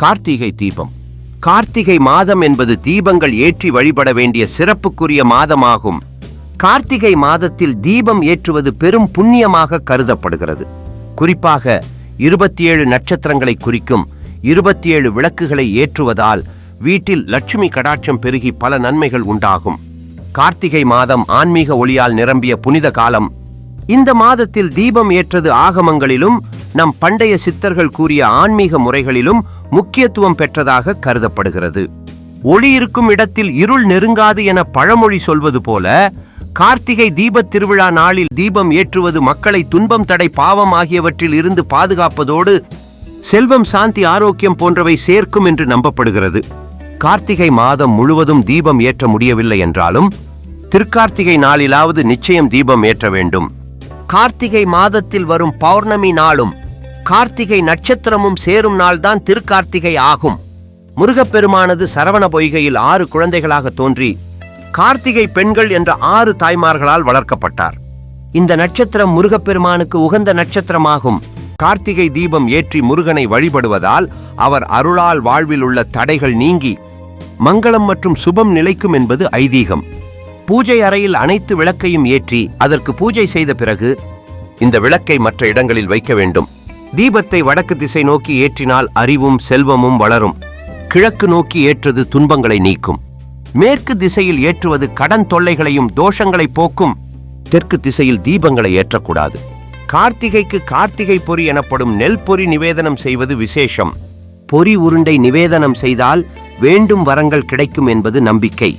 கார்த்திகை தீபம். கார்த்திகை மாதம் என்பது தீபங்கள் ஏற்றி வழிபட வேண்டிய சிறப்புக்குரிய மாதமாகும். கார்த்திகை மாதத்தில் தீபம் ஏற்றுவது பெரும் புண்ணியமாக கருதப்படுகிறது. குறிப்பாக 27 நட்சத்திரங்களை குறிக்கும் 27 விளக்குகளை ஏற்றுவதால் வீட்டில் லட்சுமி கடாட்சம் பெருகி பல நன்மைகள் உண்டாகும். கார்த்திகை மாதம் ஆன்மீக ஒளியால் நிரம்பிய புனித காலம். இந்த மாதத்தில் தீபம் ஏற்றது ஆகமங்களிலும் நம் பண்டைய சித்தர்கள் கூறிய ஆன்மீக முறைகளிலும் முக்கியத்துவம் பெற்றதாக கருதப்படுகிறது. ஒளி இருக்கும் இடத்தில் இருள் நெருங்காது என பழமொழி சொல்வது போல, கார்த்திகை தீபத் திருவிழா நாளில் தீபம் ஏற்றுவது மக்களை துன்பம், தடை, பாவம் ஆகியவற்றில் இருந்து பாதுகாப்பதோடு செல்வம், சாந்தி, ஆரோக்கியம் போன்றவை சேர்க்கும் என்று நம்பப்படுகிறது. கார்த்திகை மாதம் முழுவதும் தீபம் ஏற்ற முடியவில்லை என்றாலும் திருக்கார்த்திகை நாளிலாவது நிச்சயம் தீபம் ஏற்ற வேண்டும். கார்த்திகை மாதத்தில் வரும் பௌர்ணமி நாளும் கார்த்திகை நட்சத்திரமும் சேரும் நாள்தான் திருக்கார்த்திகை ஆகும். முருகப்பெருமானது சரவண பொய்கையில் 6 குழந்தைகளாக தோன்றி கார்த்திகை பெண்கள் என்ற 6 தாய்மார்களால் வளர்க்கப்பட்டார். இந்த நட்சத்திரம் முருகப்பெருமானுக்கு உகந்த நட்சத்திரமாகும். கார்த்திகை தீபம் ஏற்றி முருகனை வழிபடுவதால் அவர் அருளால் வாழ்வில் உள்ள தடைகள் நீங்கி மங்களம் மற்றும் சுபம் நிலைக்கும் என்பது ஐதீகம். பூஜை அறையில் அனைத்து விளக்கையும் ஏற்றி அதற்கு பூஜை செய்த பிறகு இந்த விளக்கை மற்ற இடங்களில் வைக்க வேண்டும். தீபத்தை வடக்கு திசை நோக்கி ஏற்றினால் அறிவும் செல்வமும் வளரும். கிழக்கு நோக்கி ஏற்றது துன்பங்களை நீக்கும். மேற்கு திசையில் ஏற்றுவது கடன் தொல்லைகளையும் தோஷங்களை போக்கும். தெற்கு திசையில் தீபங்களை ஏற்றக்கூடாது. கார்த்திகைக்கு கார்த்திகை பொரி எனப்படும் நெல் பொரி நிவேதனம் செய்வது விசேஷம். பொரி உருண்டை நிவேதனம் செய்தால் வேண்டும் வரங்கள் கிடைக்கும் என்பது நம்பிக்கை.